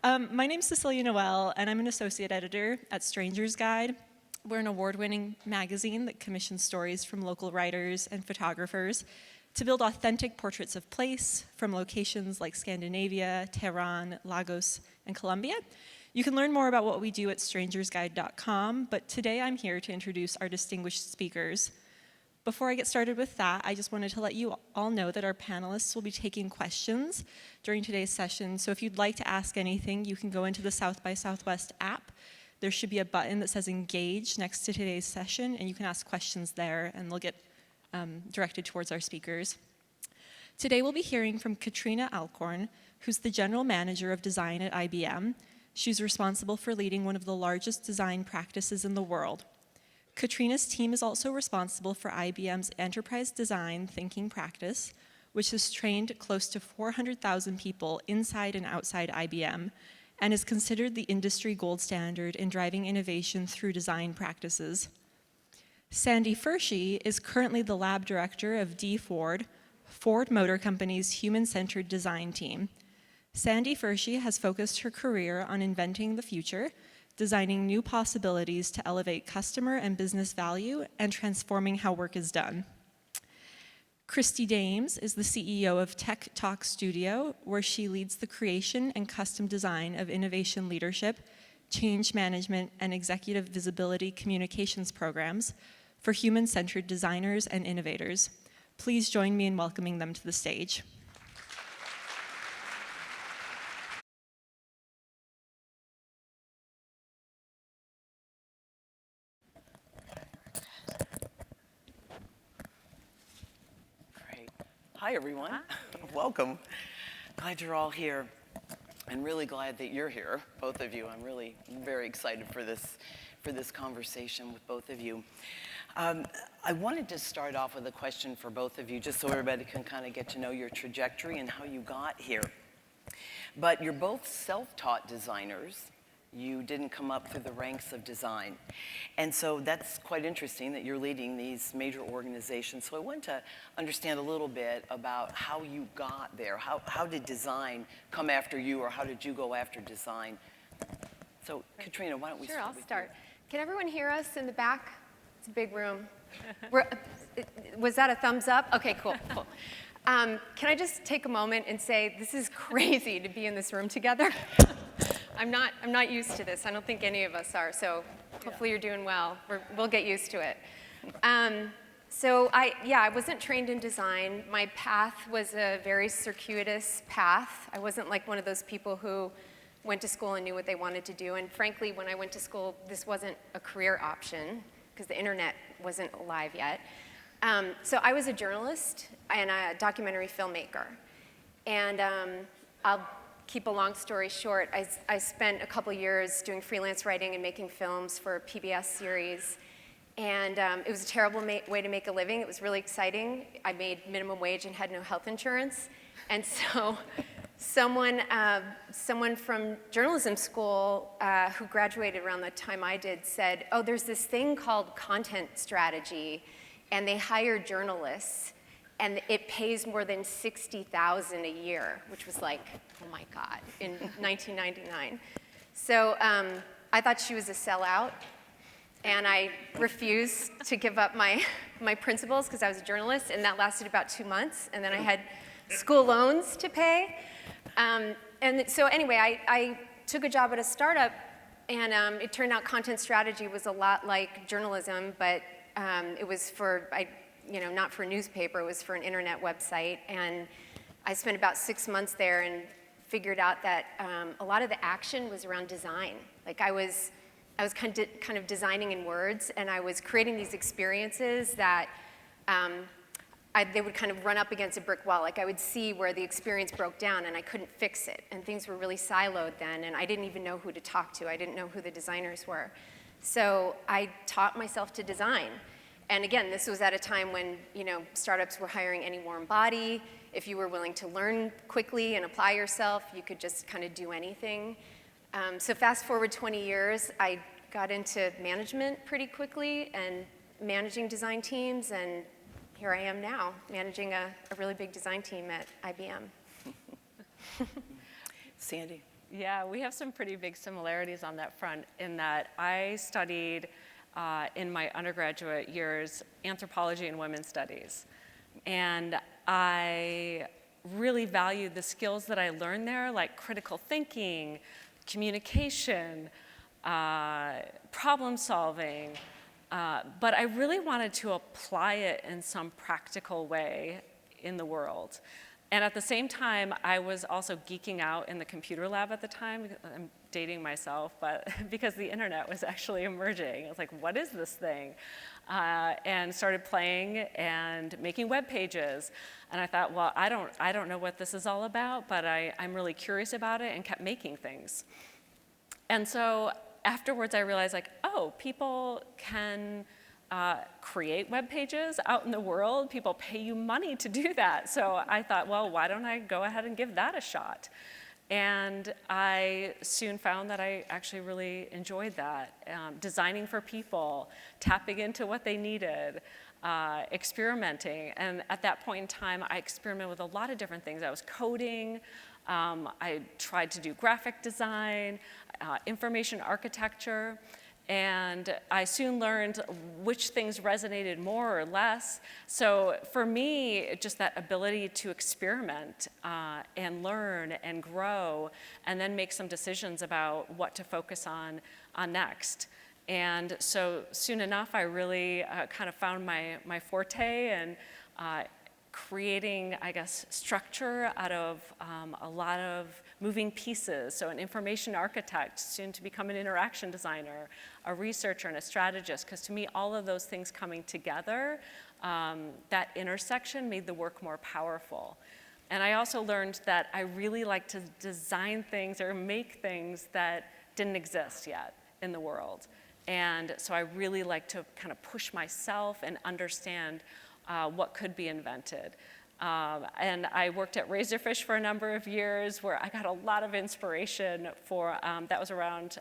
My name's Cecilia Noel, and I'm an associate editor at Stranger's Guide. We're an award-winning magazine that commissions stories from local writers and photographers to build authentic portraits of place from locations like Scandinavia, Tehran, Lagos, and Colombia. You can learn more about what we do at strangersguide.com, but today I'm here to introduce our distinguished speakers. Before I get started with that, I just wanted to let you all know that our panelists will be taking questions during today's session. So if you'd like to ask anything, you can go into the South by Southwest app. There should be a button that says Engage next to today's session, and you can ask questions there, and they'll get directed towards our speakers. Today we'll be hearing from Katrina Alcorn, who's the General Manager of Design at IBM. She's responsible for leading one of the largest design practices in the world. Katrina's team is also responsible for IBM's Enterprise Design Thinking practice, which has trained close to 400,000 people inside and outside IBM, and is considered the industry gold standard in driving innovation through design practices. Sandy Furshey is currently the lab director of Ford Motor Company's human-centered design team. Sandy Furshey has focused her career on inventing the future, designing new possibilities to elevate customer and business value, and transforming how work is done. Christy Dames is the CEO of Tech Talk Studio, where she leads the creation and custom design of innovation leadership, change management, and executive visibility communications programs for human-centered designers and innovators. Please join me in welcoming them to the stage. Hi, everyone. Hi. Welcome. Glad you're all here, and really glad that you're here, both of you. I'm really very excited for this conversation with both of you. I wanted to start off with a question for both of you, just so everybody can kind of get to know your trajectory and how you got here. But you're both self-taught designers. You didn't come up through the ranks of design. And so that's quite interesting that you're leading these major organizations. So I want to understand a little bit about how you got there. How did design come after you, or how did you go after design? So Katrina, why don't we start? Sure, I'll start. Can everyone hear us in the back? It's a big room. Was that a thumbs up? Okay, cool. Can I just take a moment and say, this is crazy to be in this room together. I'm not used to this. I don't think any of us are, so hopefully you're doing well. We'll get used to it. So I wasn't trained in design. My path was a very circuitous path. I wasn't like one of those people who went to school and knew what they wanted to do. And frankly, when I went to school, this wasn't a career option because the internet wasn't alive yet. So I was a journalist and a documentary filmmaker. And I'll keep a long story short, I spent a couple years doing freelance writing and making films for a PBS series. And it was a terrible way to make a living. It was really exciting. I made minimum wage and had no health insurance. And so someone from journalism school who graduated around the time I did said, oh, there's this thing called content strategy, and they hire journalists. And it pays more than $60,000 a year, which was like, oh my God, in 1999. So I thought she was a sellout, and I refused to give up my principles because I was a journalist, and that lasted about 2 months, and then I had school loans to pay. And so anyway, I took a job at a startup, and it turned out content strategy was a lot like journalism, but it was for, not for a newspaper, it was for an internet website. And I spent about 6 months there and figured out that a lot of the action was around design. Like I was kind of designing in words, and I was creating these experiences that they would kind of run up against a brick wall. Like I would see where the experience broke down and I couldn't fix it. And things were really siloed then, and I didn't even know who to talk to. I didn't know who the designers were. So I taught myself to design. And again, this was at a time when startups were hiring any warm body. If you were willing to learn quickly and apply yourself, you could just kind of do anything. So fast forward 20 years, I got into management pretty quickly and managing design teams, and here I am now, managing a really big design team at IBM. Sandy? Yeah, we have some pretty big similarities on that front in that I studied in my undergraduate years anthropology and women's studies. And I really valued the skills that I learned there, like critical thinking, communication, problem solving. But I really wanted to apply it in some practical way in the world. And at the same time, I was also geeking out in the computer lab at the time. I'm dating myself, but because the internet was actually emerging. I was like, what is this thing? And started playing and making web pages. And I thought, well, I don't know what this is all about, but I'm really curious about it and kept making things. And so afterwards, I realized, like, oh, people can create web pages out in the world. People pay you money to do that. So I thought, well, why don't I go ahead and give that a shot? And I soon found that I actually really enjoyed that. Designing for people, tapping into what they needed, experimenting. And at that point in time, I experimented with a lot of different things. I was coding. I tried to do graphic design, information architecture. And I soon learned which things resonated more or less. So for me, just that ability to experiment and learn and grow and then make some decisions about what to focus on next. And so soon enough, I really kind of found my forte and creating, I guess, structure out of a lot of moving pieces. So an information architect, soon to become an interaction designer, a researcher and a strategist, because to me, all of those things coming together, that intersection made the work more powerful. And I also learned that I really like to design things or make things that didn't exist yet in the world. And so I really like to kind of push myself and understand what could be invented. And I worked at Razorfish for a number of years where I got a lot of inspiration for, that was around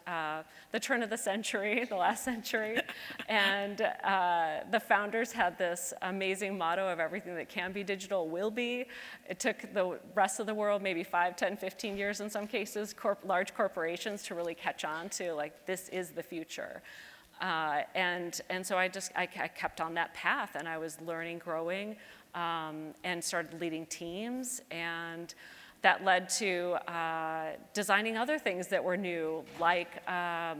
the turn of the century, the last century. And the founders had this amazing motto of everything that can be digital will be. It took the rest of the world maybe 5, 10, 15 years in some cases, large corporations to really catch on to like, this is the future. And so I kept on that path and I was learning, growing, and started leading teams, and that led to designing other things that were new, like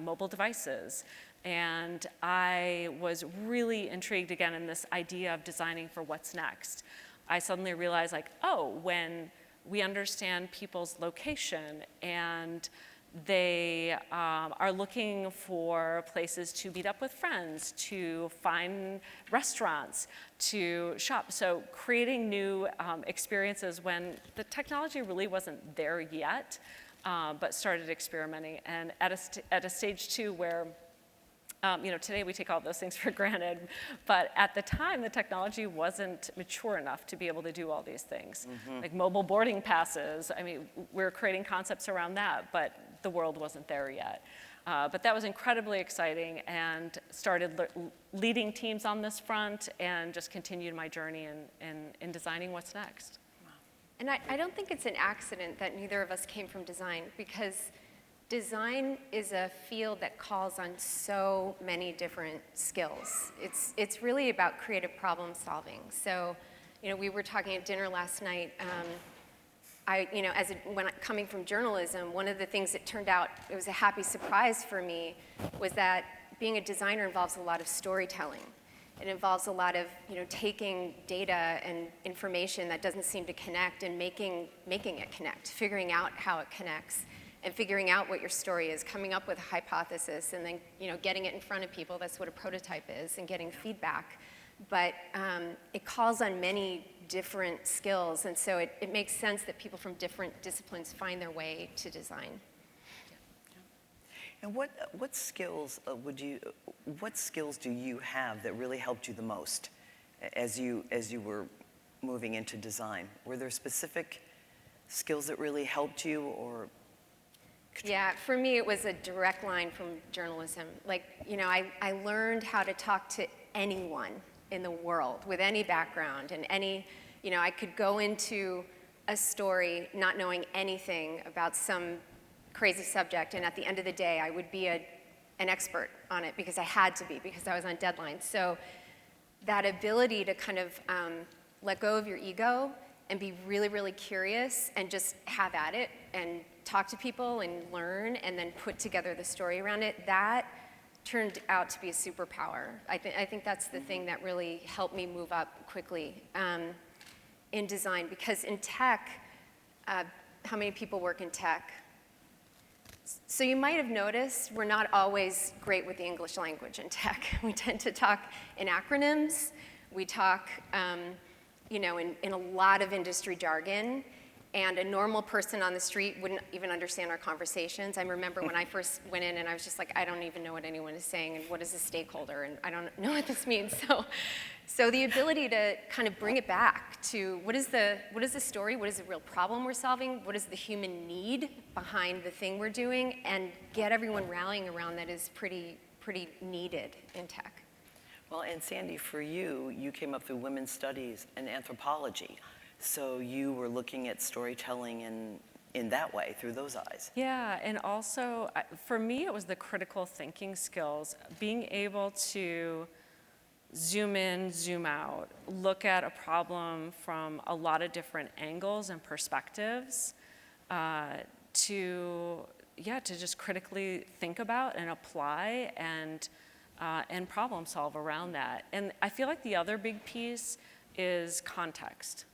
mobile devices. And I was really intrigued again in this idea of designing for what's next. I suddenly realized, like, oh, when we understand people's location and they are looking for places to meet up with friends, to find restaurants, to shop. So creating new experiences when the technology really wasn't there yet, but started experimenting. And at a stage too where, today we take all those things for granted, but at the time the technology wasn't mature enough to be able to do all these things. Mm-hmm. Like mobile boarding passes, I mean, we're creating concepts around that, but the world wasn't there yet. But that was incredibly exciting and started leading teams on this front and just continued my journey in designing what's next. And I don't think it's an accident that neither of us came from design, because design is a field that calls on so many different skills. It's really about creative problem solving. So, we were talking at dinner last night. When coming from journalism, one of the things that turned out, it was a happy surprise for me, was that being a designer involves a lot of storytelling. It involves a lot of, taking data and information that doesn't seem to connect and making it connect, figuring out how it connects, and figuring out what your story is, coming up with a hypothesis, and then, getting it in front of people. That's what a prototype is, and getting feedback. But it calls on many different skills, and so it makes sense that people from different disciplines find their way to design. And what skills do you have that really helped you the most as you were moving into design? Were there specific skills that really helped you, or? Yeah, for me it was a direct line from journalism. Like, I learned how to talk to anyone in the world with any background and any, I could go into a story not knowing anything about some crazy subject, and at the end of the day, I would be an expert on it because I had to be, because I was on deadline. So that ability to kind of let go of your ego and be really, really curious and just have at it and talk to people and learn and then put together the story around it, that turned out to be a superpower. I think that's the thing that really helped me move up quickly in design, because in tech, how many people work in tech? So you might have noticed we're not always great with the English language in tech. We tend to talk in acronyms. We talk in a lot of industry jargon, and a normal person on the street wouldn't even understand our conversations. I remember when I first went in and I was just like, I don't even know what anyone is saying, and what is a stakeholder, and I don't know what this means. So the ability to kind of bring it back to what is the story, what is the real problem we're solving, what is the human need behind the thing we're doing, and get everyone rallying around that is pretty needed in tech. Well, and Sandy, for you, you came up through women's studies and anthropology. So you were looking at storytelling in that way, through those eyes. Yeah, and also, for me, it was the critical thinking skills, being able to zoom in, zoom out, look at a problem from a lot of different angles and perspectives, to just critically think about and apply and problem solve around that. And I feel like the other big piece is context.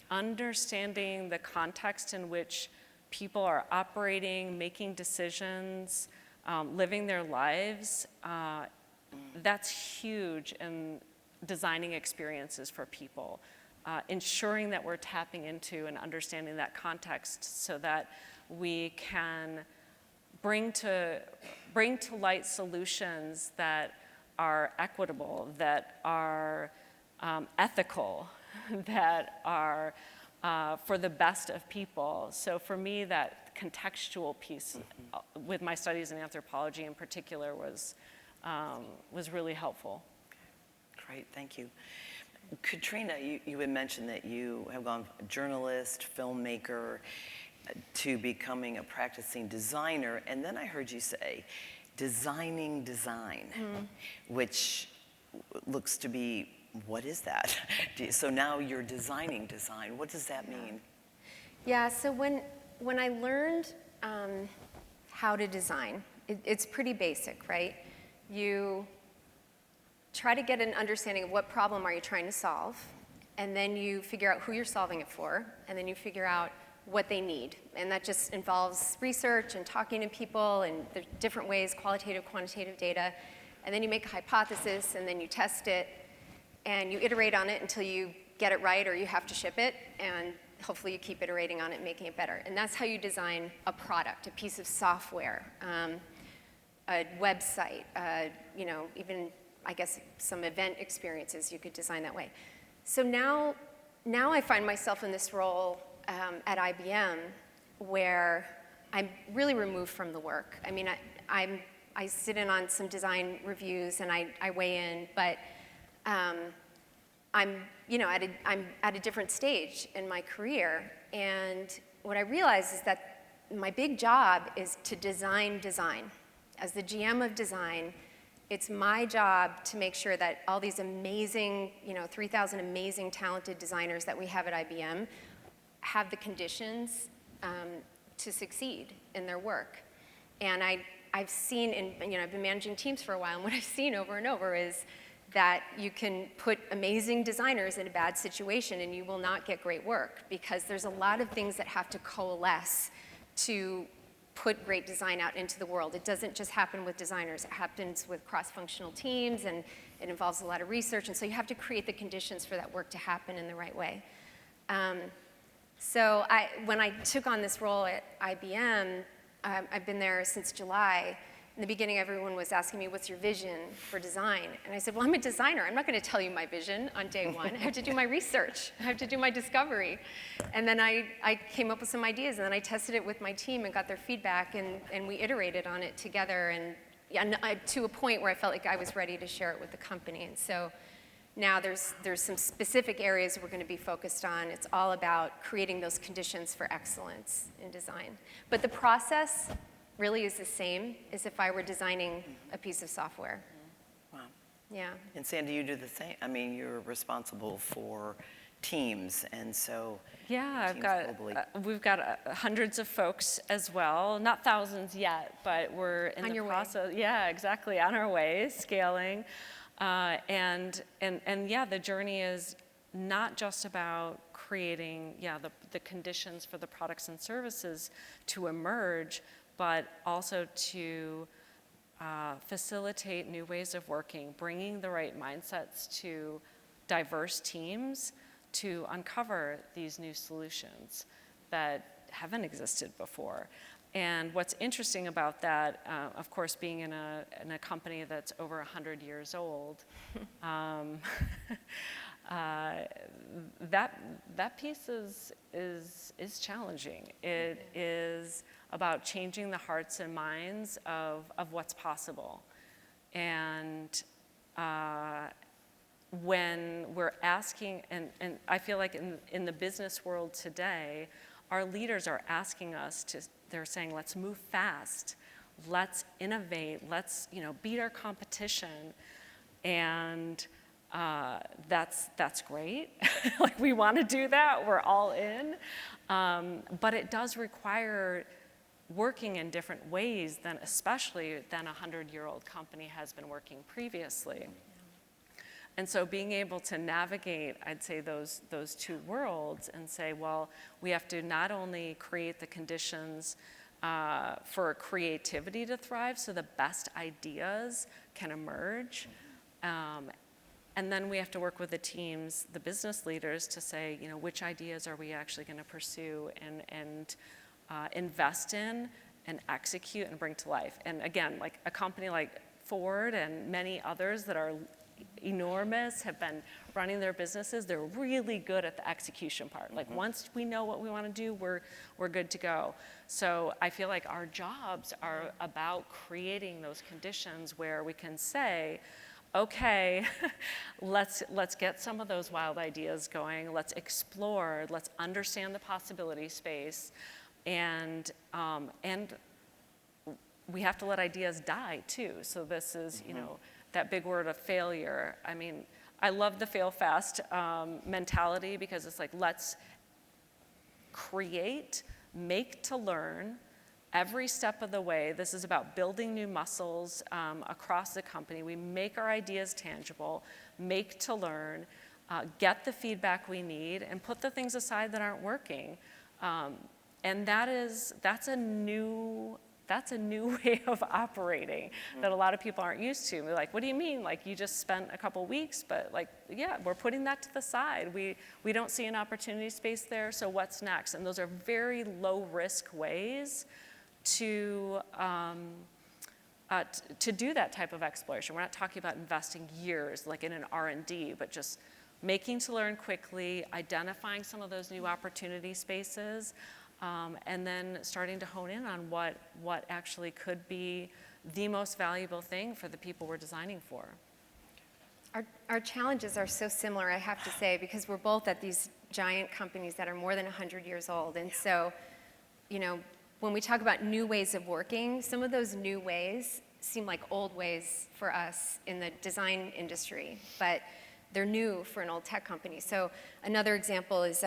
Understanding the context in which people are operating, making decisions, living their lives, that's huge in designing experiences for people. Ensuring that we're tapping into and understanding that context so that we can bring to light solutions that are equitable, that are ethical, that are for the best of people. So for me, that contextual piece with my studies in anthropology in particular was really helpful. Great, thank you. Katrina, you had mentioned that you have gone from journalist, filmmaker, to becoming a practicing designer, and then I heard you say designing design, which looks to be, what is that? So now you're designing design. What does that mean? Yeah, so when I learned how to design, it's pretty basic, right? You try to get an understanding of what problem are you trying to solve, and then you figure out who you're solving it for, and then you figure out what they need. And that just involves research and talking to people, and there's different ways, qualitative, quantitative data. And then you make a hypothesis, and then you test it, and you iterate on it until you get it right or you have to ship it, and hopefully you keep iterating on it, making it better. And that's how you design a product, a piece of software, a website, even, I guess, some event experiences you could design that way. So now I find myself in this role at IBM where I'm really removed from the work. I mean, I sit in on some design reviews and I weigh in, but I'm at a different stage in my career. And what I realize is that my big job is to design design. As the GM of design, it's my job to make sure that all these amazing, 3,000 amazing talented designers that we have at IBM have the conditions to succeed in their work. And I've seen, I've been managing teams for a while, and what I've seen over and over is that you can put amazing designers in a bad situation and you will not get great work, because there's a lot of things that have to coalesce to put great design out into the world. It doesn't just happen with designers, it happens with cross-functional teams, and it involves a lot of research, and so you have to create the conditions for that work to happen in the right way. So when I took on this role at IBM, I've been there since July. In the beginning, everyone was asking me, what's your vision for design? And I said, well, I'm a designer. I'm not going to tell you my vision on day one. I have to do my research. I have to do my discovery. And then I came up with some ideas, and then I tested it with my team and got their feedback, and we iterated on it together, and to a point where I felt like I was ready to share it with the company. And so now there's some specific areas we're going to be focused on. It's all about creating those conditions for excellence in design. But the process really is the same as if I were designing a piece of software. Wow. Yeah. And Sandy, you do the same. I mean, you're responsible for teams, and so Yeah, teams globally. we've got hundreds of folks as well. Not thousands yet, but we're in On the your way. process. Yeah, exactly, on our way, scaling. And yeah, the journey is not just about creating, the conditions for the products and services to emerge, but also to facilitate new ways of working, bringing the right mindsets to diverse teams to uncover these new solutions that haven't existed before. And what's interesting about that, of course, being in a company that's over 100 years old, that piece is challenging. It is about changing the hearts and minds of what's possible. And when we're asking, and I feel like in the business world today, our leaders are asking us they're saying, let's move fast, let's innovate, let's beat our competition. And that's great. Like, we want to do that, we're all in. But it does require working in different ways especially than a 100-year-old company has been working previously. And so being able to navigate, I'd say, those two worlds and say, well, we have to not only create the conditions for creativity to thrive so the best ideas can emerge, and then we have to work with the teams, the business leaders, to say, which ideas are we actually going to pursue and invest in and execute and bring to life. And again, like a company like Ford and many others that are enormous, have been running their businesses, they're really good at the execution part. Like, once we know what we want to do, we're good to go. So I feel like our jobs are about creating those conditions where we can say, okay, let's get some of those wild ideas going, let's explore, let's understand the possibility space, and we have to let ideas die too. So this is, that big word of failure. I mean, I love the fail fast mentality, because it's like, let's create, make to learn every step of the way. This is about building new muscles across the company. We make our ideas tangible, make to learn, get the feedback we need, and put the things aside that aren't working. And that's a new way of operating that a lot of people aren't used to. They're like, what do you mean? Like, you just spent a couple weeks, but like, yeah, we're putting that to the side. We don't see an opportunity space there, so what's next? And those are very low risk ways to do that type of exploration. We're not talking about investing years like in an R&D, but just making to learn quickly, identifying some of those new opportunity spaces, and then starting to hone in on what actually could be the most valuable thing for the people we're designing for. Our challenges are so similar, I have to say, because we're both at these giant companies that are more than 100 years old. And so, when we talk about new ways of working, some of those new ways seem like old ways for us in the design industry, but they're new for an old tech company. So another example is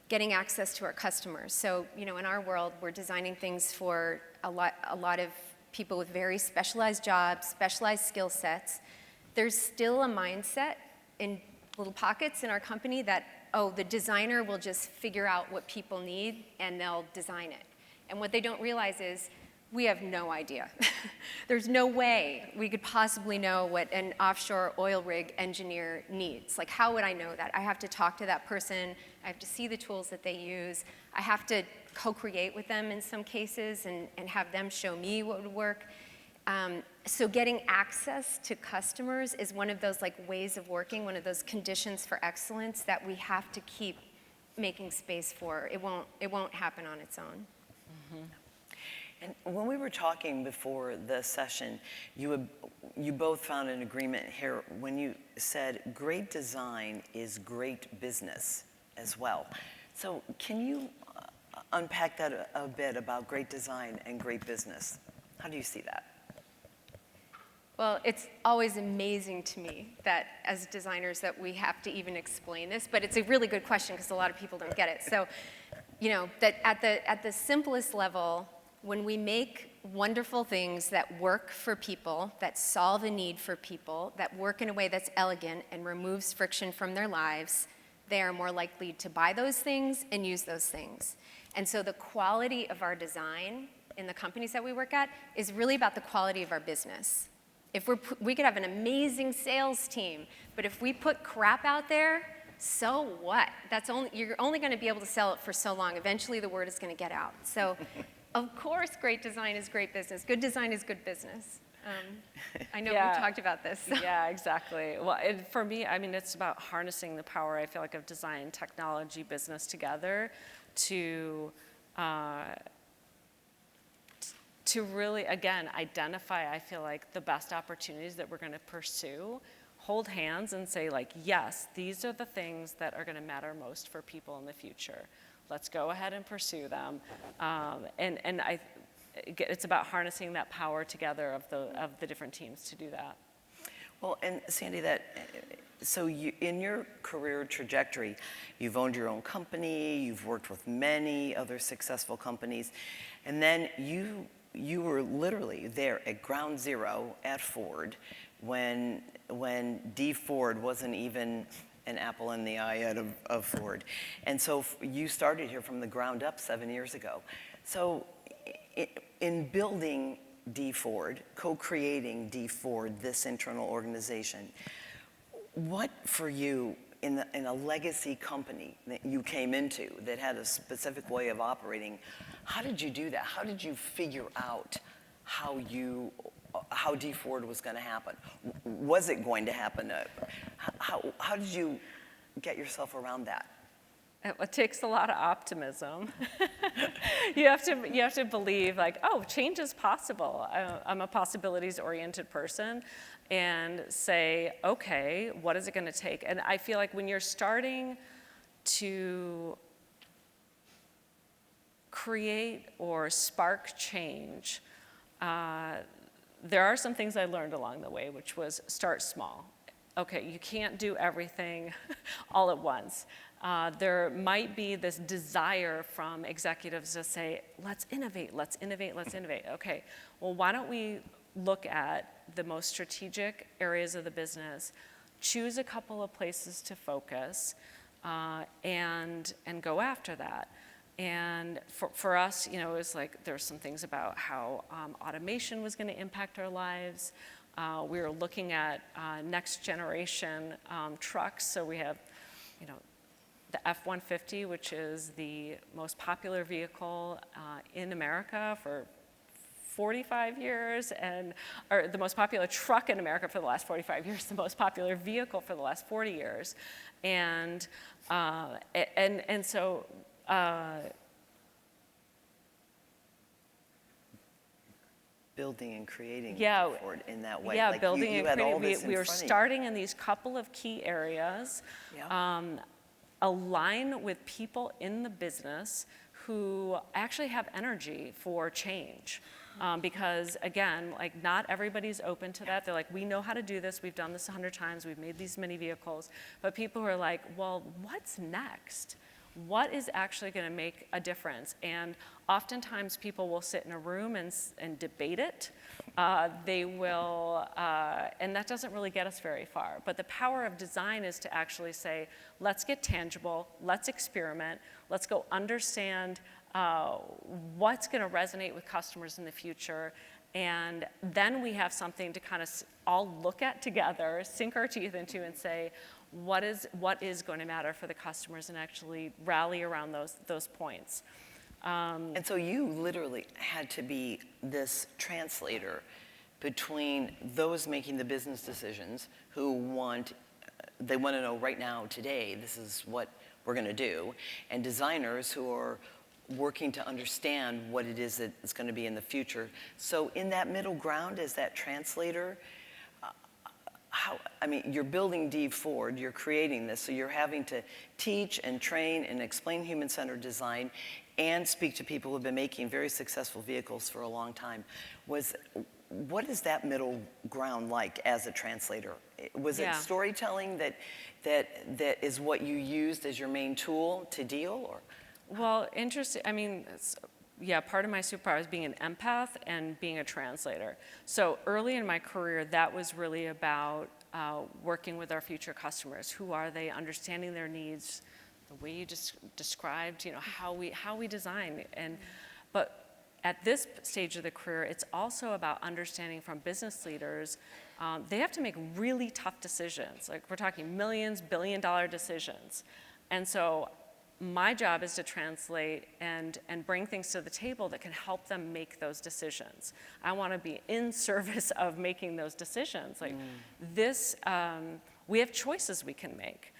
getting access to our customers. So, in our world, we're designing things for a lot of people with very specialized jobs, specialized skill sets. There's still a mindset in little pockets in our company that, the designer will just figure out what people need and they'll design it. And what they don't realize is we have no idea. There's no way we could possibly know what an offshore oil rig engineer needs. Like, how would I know that? I have to talk to that person. I have to see the tools that they use. I have to co-create with them in some cases and have them show me what would work. So getting access to customers is one of those ways of working, one of those conditions for excellence that we have to keep making space for. It won't happen on its own. Mm-hmm. And when we were talking before the session, you both found an agreement here when you said great design is great business as well. So can you unpack that a bit about great design and great business. How do you see that? Well, it's always amazing to me that as designers that we have to even explain this, but it's a really good question because a lot of people don't get it. So, that at the simplest level, when we make wonderful things that work for people, that solve a need for people, that work in a way that's elegant and removes friction from their lives, they are more likely to buy those things and use those things. And so the quality of our design in the companies that we work at is really about the quality of our business. If we could have an amazing sales team, but if we put crap out there, so what? You're only going to be able to sell it for so long. Eventually, the word is going to get out. So, of course, great design is great business. Good design is good business. I know we've talked about this. So. Yeah, exactly. Well, for me, I mean, it's about harnessing the power, I feel like, of design, technology, business together to really, again, identify, I feel like, the best opportunities that we're going to pursue, hold hands and say, like, yes, these are the things that are going to matter most for people in the future. Let's go ahead and pursue them. It's about harnessing that power together of the different teams to do that. Well, and Sandy, so in your career trajectory, you've owned your own company, you've worked with many other successful companies, and then you were literally there at ground zero at Ford when D. Ford wasn't even an apple in the eye of Ford. And so you started here from the ground up 7 years ago. So in building D. Ford, co-creating D. Ford, this internal organization, what for you in a legacy company that you came into that had a specific way of operating, how did you do that? How did you figure out how D. Ford was going to happen? Was it going to happen? How did you get yourself around that? It takes a lot of optimism. You have to believe, like, oh, change is possible. I'm a possibilities-oriented person, and say, okay, what is it going to take? And I feel like when you're starting to create or spark change, there are some things I learned along the way, which was start small. Okay, you can't do everything all at once. There might be this desire from executives to say, let's innovate, let's innovate, let's innovate. Okay, well, why don't we look at the most strategic areas of the business, choose a couple of places to focus, and go after that. And for us, it was like there were some things about how automation was going to impact our lives. We were looking at next generation trucks. So we have, the F-150, which is the most popular vehicle in America for 45 years, or the most popular truck in America for the last 45 years, the most popular vehicle for the last 40 years. And so building and creating Ford in that way. Yeah, like building you and had all creating. this We were in front of you. starting in these couple of key areas. Yeah. Align with people in the business who actually have energy for change. Because again, like not everybody's open to that. They're like, we know how to do this. We've done this 100 times. We've made these many vehicles. But people who are like, well, what's next? What is actually going to make a difference? And oftentimes people will sit in a room and debate it. They will, and that doesn't really get us very far. But the power of design is to actually say, let's get tangible, let's experiment, let's go understand what's going to resonate with customers in the future. And then we have something to kind of all look at together, sink our teeth into and say, what is going to matter for the customers, and actually rally around those points. And so you literally had to be this translator between those making the business decisions who they want to know right now, today, this is what we're going to do, and designers who are working to understand what it is that it's going to be in the future. So in that middle ground, as that translator, I mean, you're building D Ford, you're creating this, so you're having to teach and train and explain human-centered design and speak to people who have been making very successful vehicles for a long time. What is that middle ground like as a translator? Was it storytelling that is what you used as your main tool to deal, or? Well, interesting. I mean, part of my superpower is being an empath and being a translator. So early in my career, that was really about working with our future customers. Who are they? Understanding their needs, the way you just described, how we design. But at this stage of the career, it's also about understanding from business leaders. They have to make really tough decisions. Like, we're talking millions, billion-dollar decisions. And so my job is to translate and bring things to the table that can help them make those decisions. I want to be in service of making those decisions. Like this, we have choices we can make.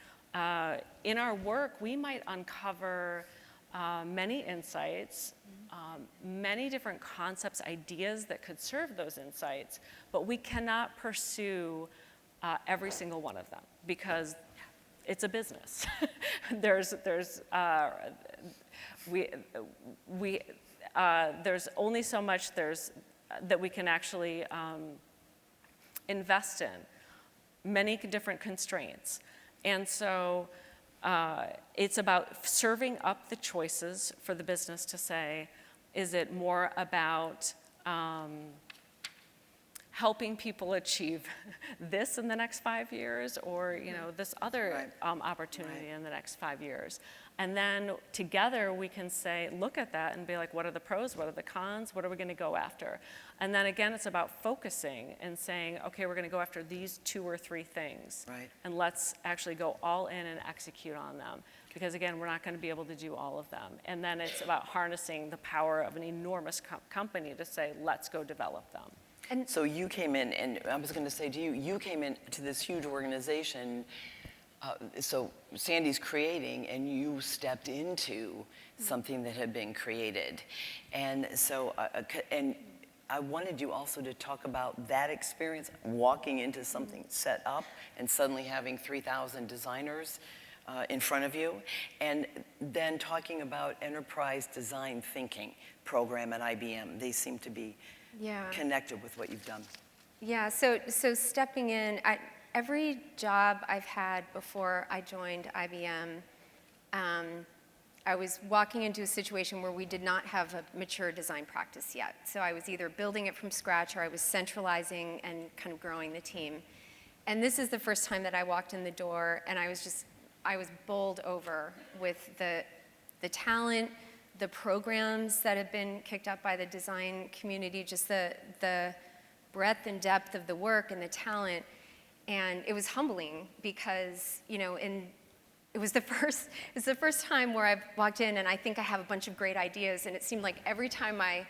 In our work, we might uncover many insights, many different concepts, ideas that could serve those insights, but we cannot pursue every single one of them because it's a business. there's only so much that we can actually invest in, many different constraints. And so it's about serving up the choices for the business to say, is it more about helping people achieve this in the next 5 years, or this other opportunity in the next 5 years? And then together we can say, look at that and be like, what are the pros, what are the cons, what are we going to go after? And then again, it's about focusing and saying, okay, we're going to go after these 2 or 3 things, and let's actually go all in and execute on them. Because again, we're not going to be able to do all of them. And then it's about harnessing the power of an enormous company to say, let's go develop them. And so you came in, and I was going to say to you, you came into this huge organization. So Sandy's creating, and you stepped into something that had been created. And so, and I wanted you also to talk about that experience, walking into something set up and suddenly having 3,000 designers in front of you, and then talking about enterprise design thinking program at IBM. They seem to be connected with what you've done. Yeah, so stepping in, every job I've had before I joined IBM, I was walking into a situation where we did not have a mature design practice yet. So I was either building it from scratch or I was centralizing and kind of growing the team. And this is the first time that I walked in the door, and I was bowled over with the talent, the programs that have been kicked up by the design community, just the breadth and depth of the work and the talent. And it was humbling because, it was the first time where I walked in and I think I have a bunch of great ideas, and it seemed like every time I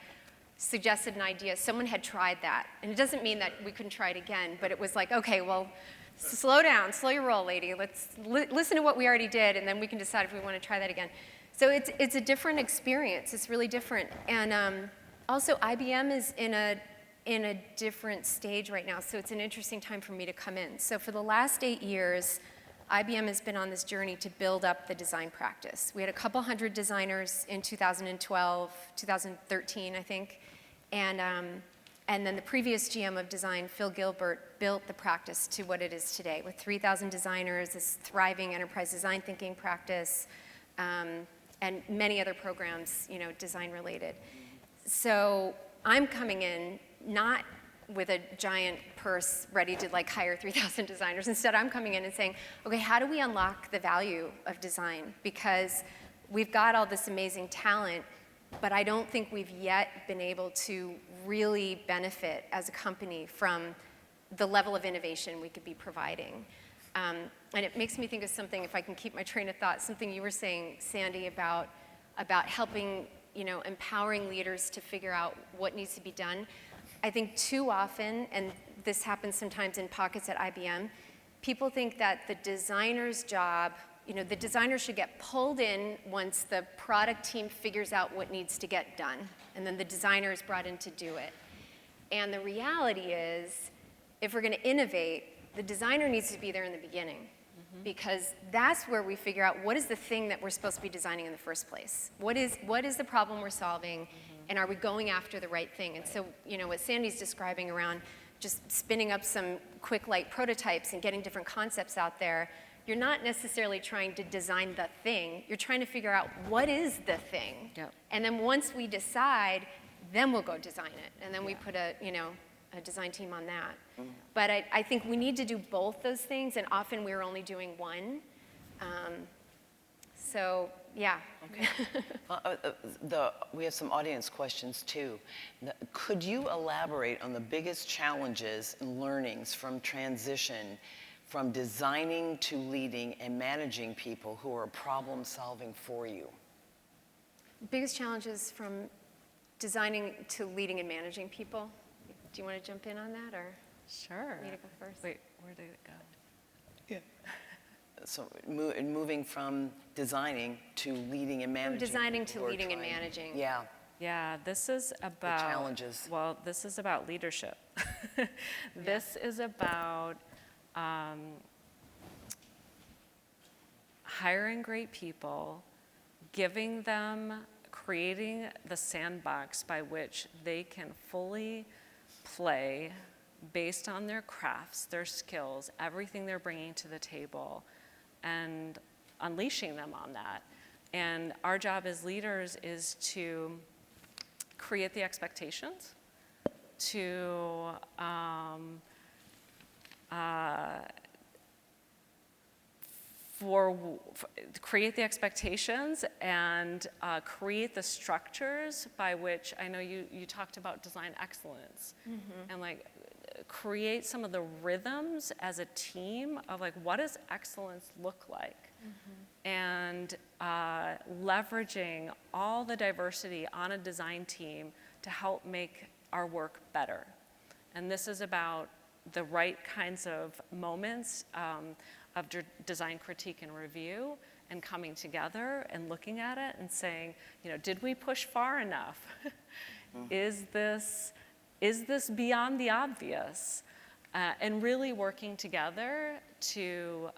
suggested an idea, someone had tried that. And it doesn't mean that we couldn't try it again, but it was like, okay, well, slow down, slow your roll, lady. Let's listen to what we already did, and then we can decide if we want to try that again. So it's a different experience. It's really different. And also, IBM is in a different stage right now, so it's an interesting time for me to come in. So for the last 8 years, IBM has been on this journey to build up the design practice. We had a couple hundred designers in 2012, 2013, I think, and then the previous GM of design, Phil Gilbert, built the practice to what it is today, with 3,000 designers, this thriving enterprise design thinking practice, and many other programs, design related. So I'm coming in not with a giant purse ready to hire 3,000 designers. Instead, I'm coming in and saying, okay, how do we unlock the value of design? Because we've got all this amazing talent, but I don't think we've yet been able to really benefit as a company from the level of innovation we could be providing. And it makes me think of something, if I can keep my train of thought, something you were saying, Sandy, about helping, empowering leaders to figure out what needs to be done. I think too often, and this happens sometimes in pockets at IBM, people think that the designer's job, the designer should get pulled in once the product team figures out what needs to get done, and then the designer is brought in to do it. And the reality is, if we're going to innovate, the designer needs to be there in the beginning, because that's where we figure out what is the thing that we're supposed to be designing in the first place. What is the problem we're solving, and are we going after the right thing? And so, what Sandy's describing around just spinning up some quick light prototypes and getting different concepts out there, you're not necessarily trying to design the thing, you're trying to figure out what is the thing. Yep. And then once we decide, then we'll go design it. And then we put a design team on that. But I think we need to do both those things, and often we're only doing one. So, yeah. Okay. We have some audience questions too. Could you elaborate on the biggest challenges and learnings from transition from designing to leading and managing people who are problem solving for you? Biggest challenges from designing to leading and managing people. Do you want to jump in on that, or Sure. me to go first? Wait, where did it go? Yeah. So moving from designing to leading and managing. From designing to people who are leading and trying- managing. Yeah. Yeah, this is about challenges. Well, this is about leadership. This is about hiring great people, giving them, creating the sandbox by which they can fully play based on their crafts, their skills, everything they're bringing to the table, and unleashing them on that. And our job as leaders is to create the expectations, to create the expectations and create the structures by which, I know you talked about design excellence, and like create some of the rhythms as a team of like, what does excellence look like? And leveraging all the diversity on a design team to help make our work better. And this is about the right kinds of moments of design critique and review, and coming together and looking at it and saying, did we push far enough? Is this beyond the obvious? And really working together to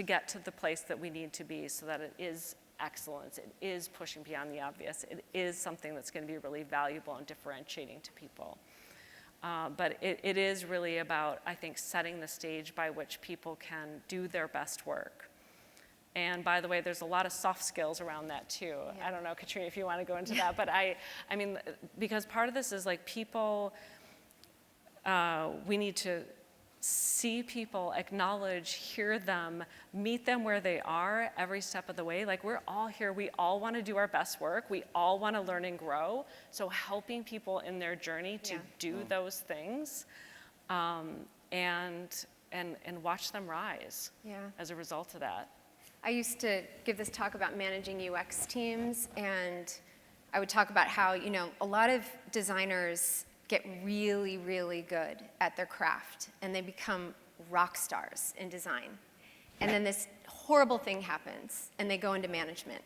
get to the place that we need to be, so that it is excellence, it is pushing beyond the obvious, it is something that's going to be really valuable and differentiating to people. But it is really about, I think, setting the stage by which people can do their best work. And by the way, there's a lot of soft skills around that too. Yeah. I don't know, Katrina, if you want to go into that, but I mean, because part of this is like people, we need to see people, acknowledge, hear them, meet them where they are every step of the way. Like, we're all here, we all want to do our best work, we all want to learn and grow. So helping people in their journey to do those things, and watch them rise as a result of that. I used to give this talk about managing UX teams, and I would talk about how, a lot of designers get really, really good at their craft, and they become rock stars in design. And then this horrible thing happens, and they go into management.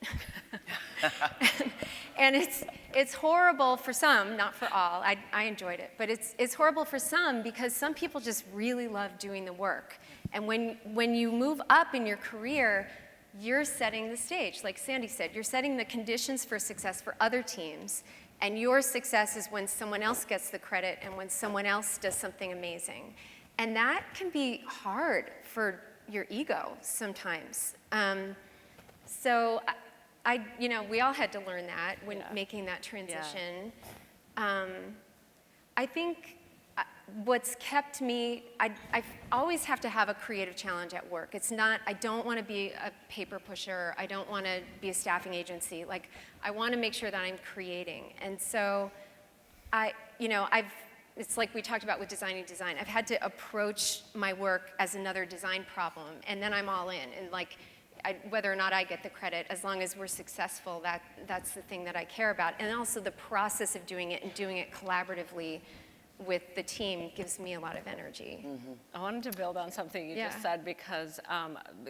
And it's horrible for some, not for all. I enjoyed it, but it's horrible for some, because some people just really love doing the work. And when you move up in your career, you're setting the stage. Like Sandy said, you're setting the conditions for success for other teams. And your success is when someone else gets the credit and when someone else does something amazing. And that can be hard for your ego sometimes. So we all had to learn that when making that transition. I think what's kept me, I always have to have a creative challenge at work. It's not, I don't want to be a paper pusher. I don't want to be a staffing agency. Like, I want to make sure that I'm creating. And so it's like we talked about with designing design. I've had to approach my work as another design problem, and then I'm all in. And like, whether or not I get the credit, as long as we're successful, that's the thing that I care about. And also the process of doing it and doing it collaboratively with the team gives me a lot of energy. I wanted to build on something you just said, because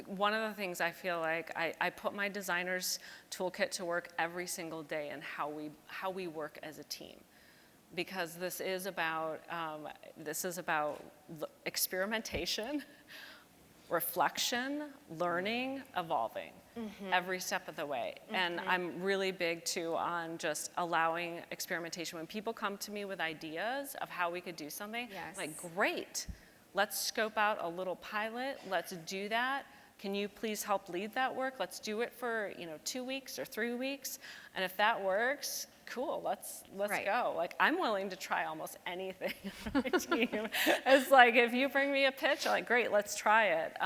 one of the things I feel like I put my designer's toolkit to work every single day in how we work as a team. because this is about experimentation, reflection, learning, evolving every step of the way. And I'm really big too on just allowing experimentation. When people come to me with ideas of how we could do something, Yes. I'm like, great, let's scope out a little pilot, let's do that. Can you please help lead that work? Let's do it for 2 weeks or 3 weeks. And if that works, cool, let's Right. go. Like, I'm willing to try almost anything on my team. It's like, if you bring me a pitch, I'm like, great, let's try it.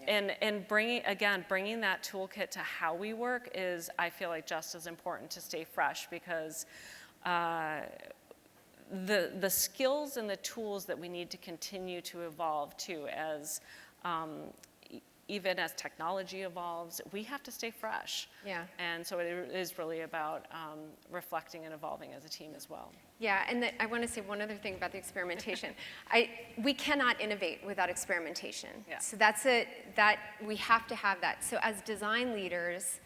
And bringing that toolkit to how we work is, I feel like, just as important to stay fresh, because the skills and the tools that we need to continue to evolve too, as even as technology evolves, we have to stay fresh. Yeah. And so it is really about reflecting and evolving as a team as well. Yeah, and I want to say one other thing about the experimentation. We cannot innovate without experimentation. Yeah. So we have to have that. So as design leaders,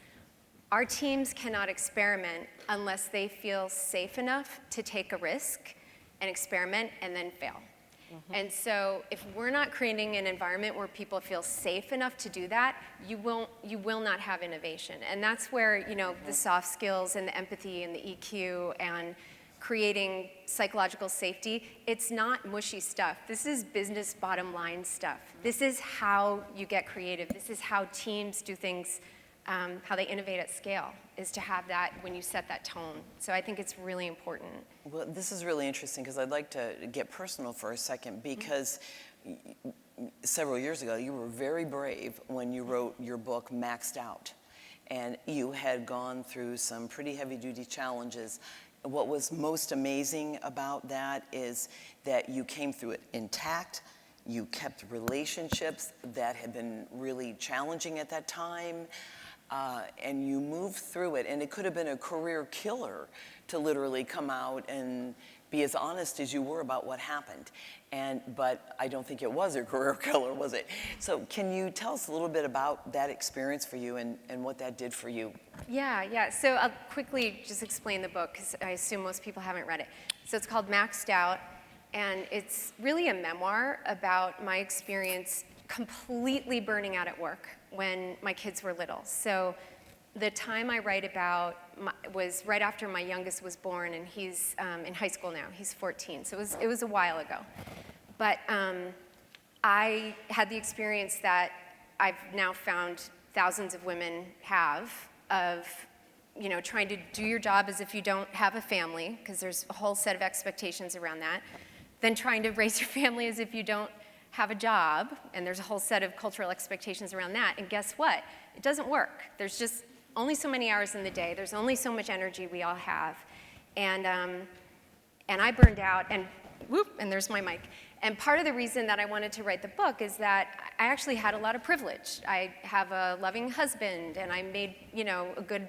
our teams cannot experiment unless they feel safe enough to take a risk and experiment and then fail. And so if we're not creating an environment where people feel safe enough to do that, you will not have innovation. And that's where, the soft skills and the empathy and the EQ and creating psychological safety, it's not mushy stuff. This is business bottom line stuff. This is how you get creative. This is how teams do things, how they innovate at scale, is to have that when you set that tone. So I think it's really important. Well, this is really interesting, because I'd like to get personal for a second, because several years ago, you were very brave when you wrote your book, Maxed Out. And you had gone through some pretty heavy-duty challenges. What was most amazing about that is that you came through it intact. You kept relationships that had been really challenging at that time. And you moved through it, and it could have been a career killer to literally come out and be as honest as you were about what happened. But I don't think it was a career killer, was it? So can you tell us a little bit about that experience for you and what that did for you? Yeah. So I'll quickly just explain the book, because I assume most people haven't read it. So it's called Maxed Out, and it's really a memoir about my experience completely burning out at work when my kids were little. So the time I write about was right after my youngest was born, and he's in high school now. He's 14, so it was a while ago. But I had the experience that I've now found thousands of women have of trying to do your job as if you don't have a family, because there's a whole set of expectations around that, then trying to raise your family as if you don't have a job, and there's a whole set of cultural expectations around that, and guess what? It doesn't work. There's just only so many hours in the day. There's only so much energy we all have. And I burned out, and whoop, and there's my mic. And part of the reason that I wanted to write the book is that I actually had a lot of privilege. I have a loving husband, and I made, a good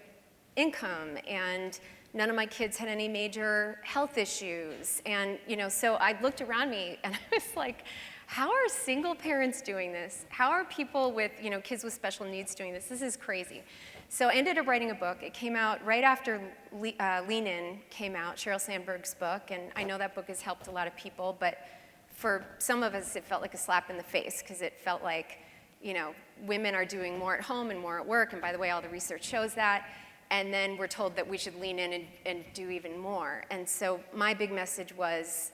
income, and none of my kids had any major health issues. And, so I looked around me, and I was like, how are single parents doing this? How are people with, kids with special needs doing this? This is crazy. So I ended up writing a book. It came out right after Lean In came out, Sheryl Sandberg's book, and I know that book has helped a lot of people, but for some of us, it felt like a slap in the face, because it felt like, women are doing more at home and more at work, and by the way, all the research shows that, and then we're told that we should lean in and do even more. And so my big message was,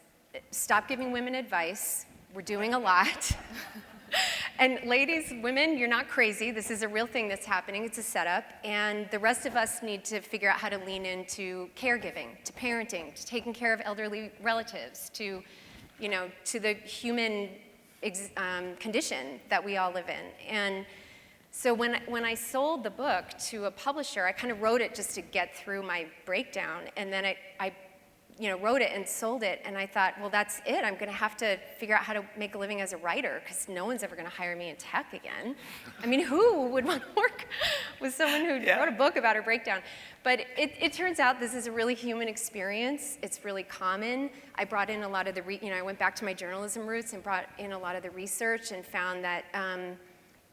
stop giving women advice. We're doing a lot. And ladies, women, you're not crazy. This is a real thing that's happening. It's a setup. And the rest of us need to figure out how to lean into caregiving, to parenting, to taking care of elderly relatives, to the human condition that we all live in. And so when I sold the book to a publisher, I kind of wrote it just to get through my breakdown. And then I wrote it and sold it, and I thought, well, that's it. I'm going to have to figure out how to make a living as a writer, because no one's ever going to hire me in tech again. I mean, who would want to work with someone who wrote a book about her breakdown? But it turns out this is a really human experience. It's really common. I brought in a lot of the, I went back to my journalism roots and brought in a lot of the research and found that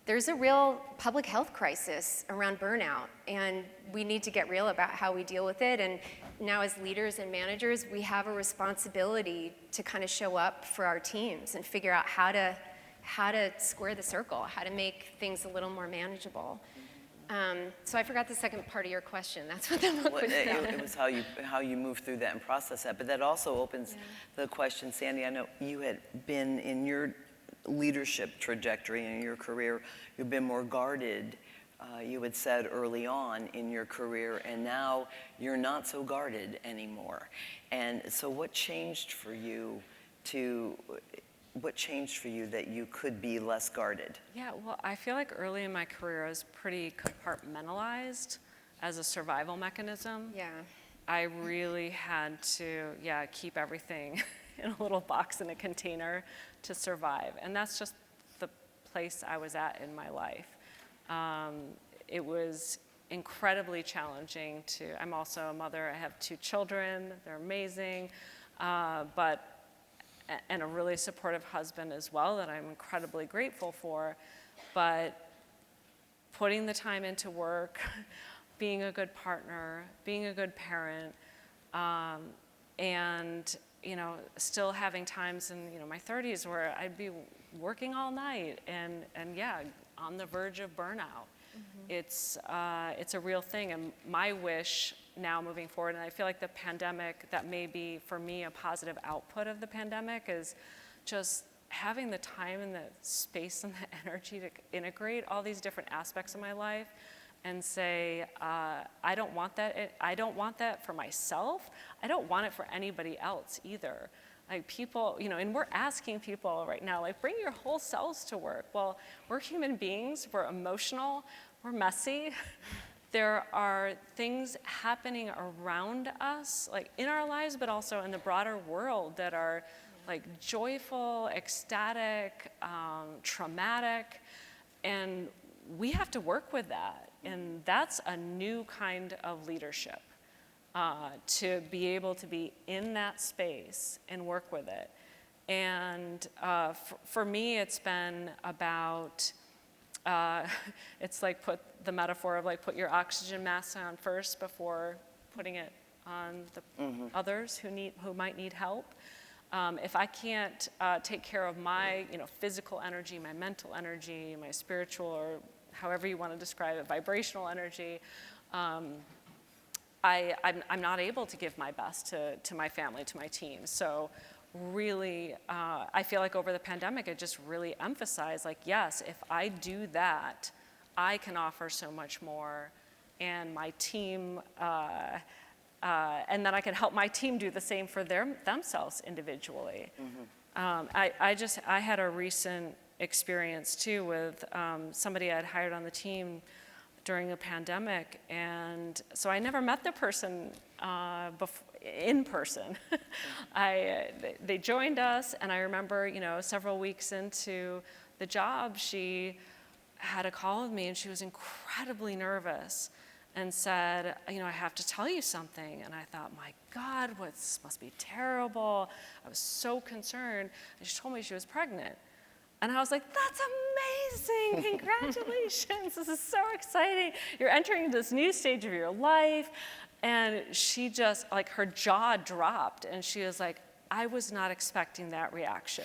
there's a real public health crisis around burnout, and we need to get real about how we deal with it. And now as leaders and managers, we have a responsibility to kind of show up for our teams and figure out how to square the circle, how to make things a little more manageable. So I forgot the second part of your question. That's what the book was about. It was how you move through that and process that. But that also opens the question, Sandy, I know you had been in your leadership trajectory in your career, you've been more guarded, you had said early on in your career, and now you're not so guarded anymore. And so what changed for you that you could be less guarded? Yeah, well, I feel like early in my career I was pretty compartmentalized as a survival mechanism. Yeah. I really had to, keep everything in a little box in a container to survive. And that's just the place I was at in my life. It was incredibly challenging I'm also a mother, I have 2 children, they're amazing, and a really supportive husband as well that I'm incredibly grateful for. But putting the time into work, being a good partner, being a good parent, and still having times in my 30s where I'd be working all night and on the verge of burnout. Mm-hmm. It's a real thing, and my wish now moving forward, and I feel like the pandemic, that may be for me a positive output of the pandemic, is just having the time and the space and the energy to integrate all these different aspects of my life and say, I don't want that. I don't want that for myself. I don't want it for anybody else either. Like people, and we're asking people right now, like, bring your whole selves to work. Well, we're human beings, we're emotional, we're messy. There are things happening around us, like in our lives, but also in the broader world that are like joyful, ecstatic, traumatic, and we have to work with that. And that's a new kind of leadership. To be able to be in that space and work with it. And for me, it's been about, it's like the metaphor of like put your oxygen mask on first before putting it on the others who might need help. If I can't take care of my physical energy, my mental energy, my spiritual, or however you want to describe it, vibrational energy, I'm not able to give my best to my family, to my team. So really, I feel like over the pandemic, it just really emphasized, like, yes, if I do that, I can offer so much more, and my team, and then I can help my team do the same for themselves individually. Mm-hmm. I had a recent experience too with somebody I'd hired on the team during the pandemic, and so I never met the person in person. They joined us, and I remember, several weeks into the job, she had a call with me, and she was incredibly nervous, and said, I have to tell you something. And I thought, my God, this must be terrible. I was so concerned. And she told me she was pregnant. And I was like, that's amazing, congratulations, this is so exciting. You're entering this new stage of your life. And she just, like, her jaw dropped, and she was like, I was not expecting that reaction.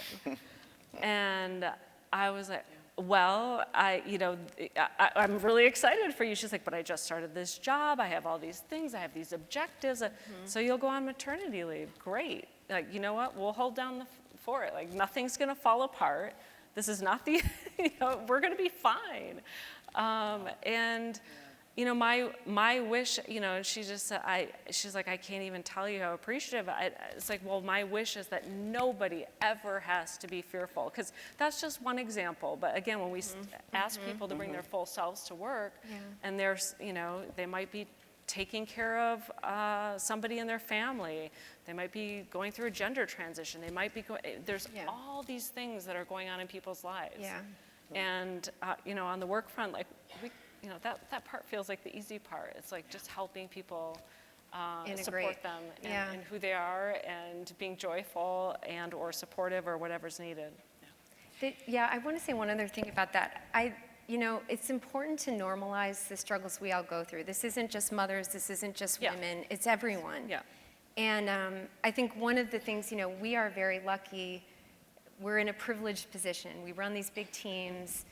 And I was like, well, I'm really excited for you. She's like, but I just started this job, I have all these things, I have these objectives, so you'll go on maternity leave, great. Like, you know what, we'll hold down the fort, like, nothing's gonna fall apart. This is not the, we're gonna be fine. And my wish, and she just said, she's like, I can't even tell you how appreciative. It's like, well, my wish is that nobody ever has to be fearful, because that's just one example. But again, when we ask people to bring their full selves to work, and there's, they might be taking care of somebody in their family. They might be going through a gender transition. They might be there's all these things that are going on in people's lives. Yeah. And on the work front, like that part feels like the easy part. It's like just helping people support them in who they are, and being joyful and or supportive or whatever's needed. I want to say one other thing about that. it's important to normalize the struggles we all go through. This isn't just mothers, this isn't just Yeah. women, it's everyone. Yeah. And I think one of the things, we are very lucky. We're in a privileged position. We run these big teams.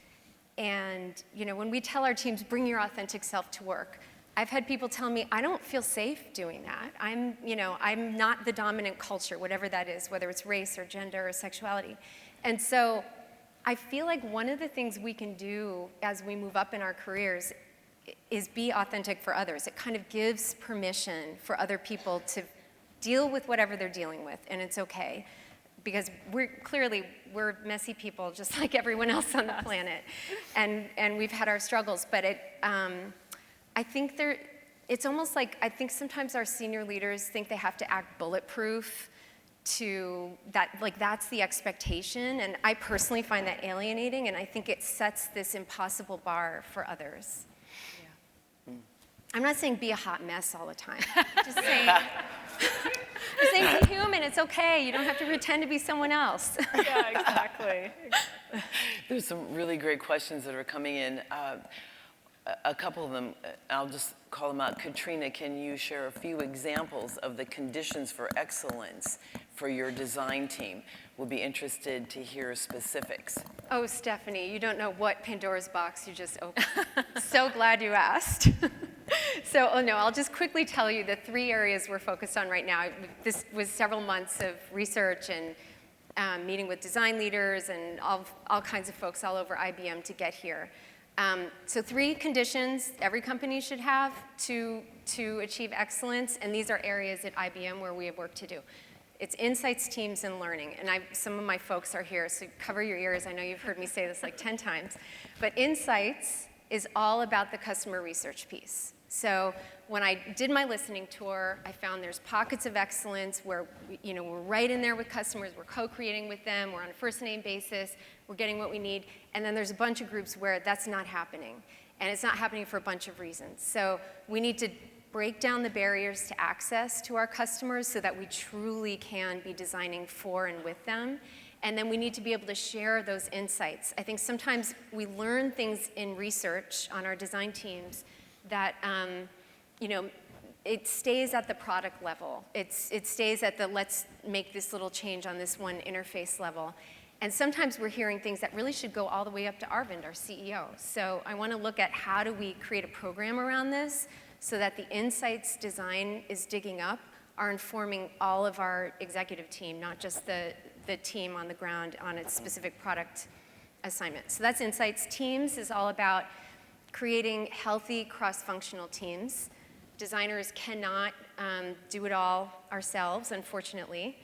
And, when we tell our teams, bring your authentic self to work, I've had people tell me, I don't feel safe doing that. I'm not the dominant culture, whatever that is, whether it's race or gender or sexuality. And so I feel like one of the things we can do as we move up in our careers is be authentic for others. It kind of gives permission for other people to deal with whatever they're dealing with, and it's okay. Because we're messy people just like everyone else on the planet. And we've had our struggles, but I think it's almost like, I think sometimes our senior leaders think they have to act bulletproof to that, like that's the expectation. And I personally find that alienating, and I think it sets this impossible bar for others. Yeah. I'm not saying be a hot mess all the time. I'm just saying, be human, it's okay. You don't have to pretend to be someone else. Yeah, exactly. There's some really great questions that are coming in. A couple of them, I'll just call them out. Katrina, can you share a few examples of the conditions for excellence for your design team? We'll be interested to hear specifics. Oh, Stephanie, you don't know what Pandora's box you just opened. So glad you asked. So, I'll just quickly tell you the 3 areas we're focused on right now. This was several months of research and meeting with design leaders and all kinds of folks all over IBM to get here. So 3 conditions every company should have to achieve excellence, and these are areas at IBM where we have work to do. It's insights, teams, and learning. And some of my folks are here, so cover your ears. I know you've heard me say this like 10 times. But insights is all about the customer research piece. So when I did my listening tour, I found there's pockets of excellence where we're right in there with customers, we're co-creating with them, we're on a first-name basis, we're getting what we need. And then there's a bunch of groups where that's not happening. And it's not happening for a bunch of reasons. So we need to break down the barriers to access to our customers so that we truly can be designing for and with them. And then we need to be able to share those insights. I think sometimes we learn things in research on our design teams that, it stays at the product level. It stays at the let's make this little change on this one interface level. And sometimes we're hearing things that really should go all the way up to Arvind, our CEO. So I want to look at how do we create a program around this so that the insights design is digging up are informing all of our executive team, not just the team on the ground on its specific product assignment. So that's insights. Teams is all about creating healthy cross-functional teams. Designers cannot do it all ourselves, unfortunately.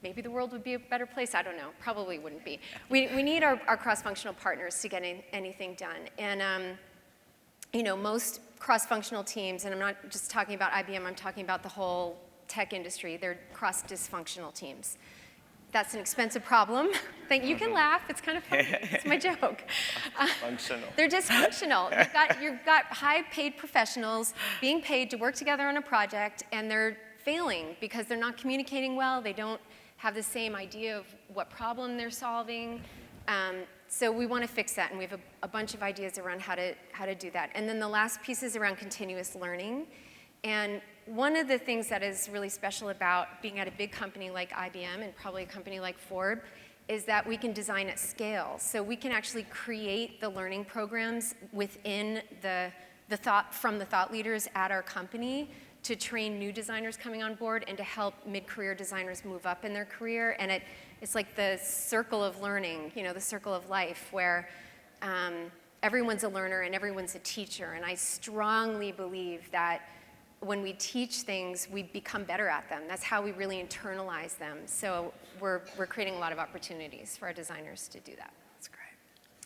Maybe the world would be a better place. I don't know. Probably wouldn't be. We need our cross-functional partners to get anything done. And most cross-functional teams, and I'm not just talking about IBM, I'm talking about the whole tech industry, they're cross-dysfunctional teams. That's an expensive problem. You can laugh, it's kind of funny, it's my joke. Functional. They're dysfunctional. You've got high-paid professionals being paid to work together on a project, and they're failing because they're not communicating well, they don't have the same idea of what problem they're solving. So we want to fix that, and we have a bunch of ideas around how to do that. And then the last piece is around continuous learning. And one of the things that is really special about being at a big company like IBM and probably a company like Ford is that we can design at scale. So we can actually create the learning programs within from the thought leaders at our company to train new designers coming on board and to help mid-career designers move up in their career. And it's like the circle of learning, the circle of life where everyone's a learner and everyone's a teacher. And I strongly believe that when we teach things, we become better at them. That's how we really internalize them. So we're creating a lot of opportunities for our designers to do that. That's great.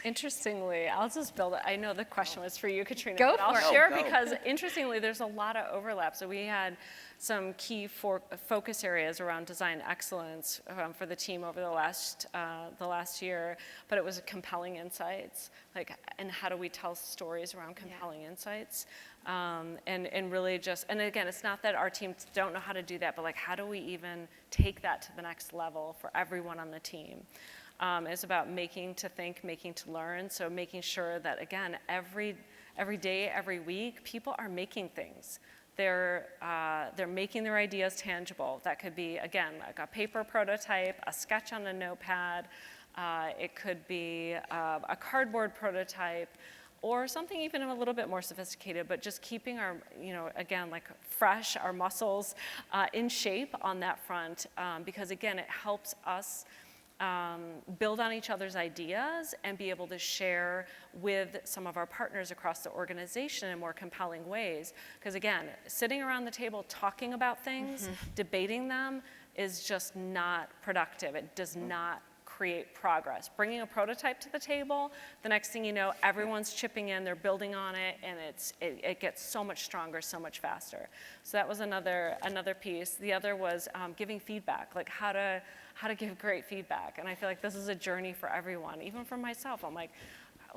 Interestingly, I'll just build it. I know the question was for you, Katrina. Go but I'll for it. share Go. because interestingly, there's a lot of overlap. So we had some key focus areas around design excellence for the team over the last year, but it was compelling insights, and how do we tell stories around compelling insights, and really and again, it's not that our teams don't know how to do that, but how do we even take that to the next level for everyone on the team? It's about making to think, making to learn. So making sure that, again, every day, every week, people are making things. They're making their ideas tangible. That could be, again, like a paper prototype, a sketch on a notepad. It could be a cardboard prototype, or something even a little bit more sophisticated, but just keeping our, again, like fresh, our muscles in shape on that front, because again, it helps us build on each other's ideas and be able to share with some of our partners across the organization in more compelling ways. Because again, sitting around the table talking about things, debating them, is just not productive. It does not create progress. Bringing a prototype to the table, the next thing you know, everyone's chipping in, they're building on it, and it gets so much stronger, so much faster. So that was another piece. The other was giving feedback, like how to give great feedback. And I feel like this is a journey for everyone, even for myself. I'm like,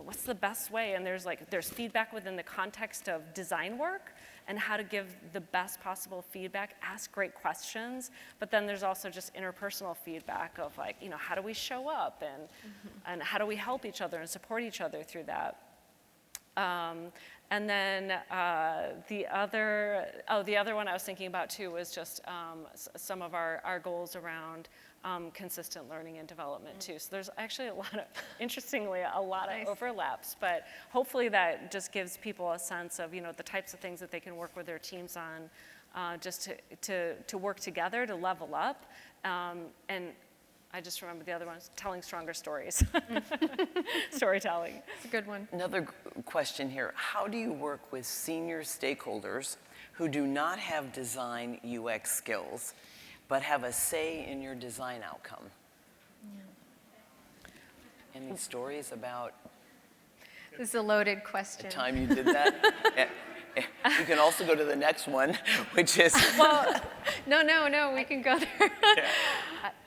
what's the best way? And there's feedback within the context of design work and how to give the best possible feedback, ask great questions, but then there's also just interpersonal feedback of like, how do we show up and how do we help each other and support each other through that? And then the other one I was thinking about too was just some of our goals around consistent learning and development too. So there's actually interestingly, a lot of overlaps, but hopefully that just gives people a sense of, the types of things that they can work with their teams on, just to work together, to level up. And I just remember the other one was telling stronger stories. Storytelling. It's a good one. Another question here. How do you work with senior stakeholders who do not have design UX skills, but have a say in your design outcome? Yeah. Any stories about This is a loaded question. the time you did that? You can also go to the next one, which is... Well, no, we can go there. Yeah.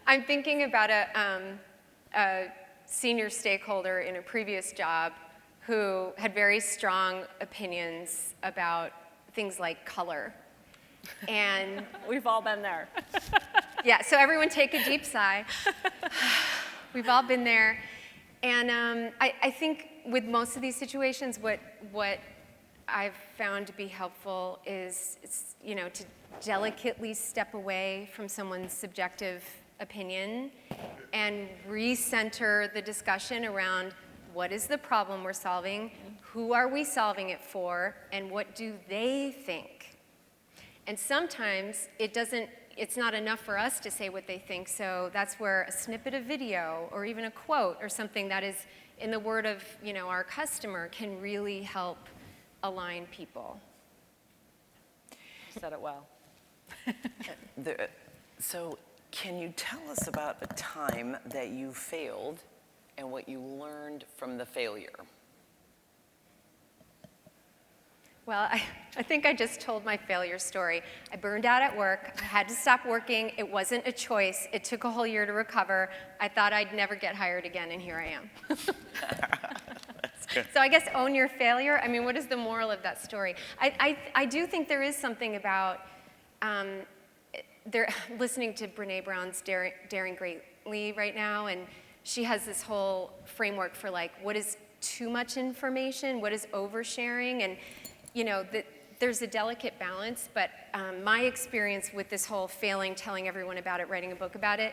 I'm thinking about a senior stakeholder in a previous job who had very strong opinions about things like color. And we've all been there. Yeah, so everyone take a deep sigh. We've all been there. And I think with most of these situations, what I've found to be helpful is to delicately step away from someone's subjective opinion and recenter the discussion around what is the problem we're solving, who are we solving it for, and what do they think. And sometimes it's not enough for us to say what they think, so that's where a snippet of video or even a quote or something that is in the word of our customer can really help align people. Said it well. So can you tell us about a time that you failed and what you learned from the failure? Well, I think I just told my failure story. I burned out at work. I had to stop working. It wasn't a choice. It took a whole year to recover. I thought I'd never get hired again, and here I am. That's good. So I guess own your failure. I mean, what is the moral of that story? I do think there is something about listening to Brene Brown's Daring Greatly right now, and she has this whole framework for like, what is too much information, what is oversharing, and there's a delicate balance, but my experience with this whole failing, telling everyone about it, writing a book about it,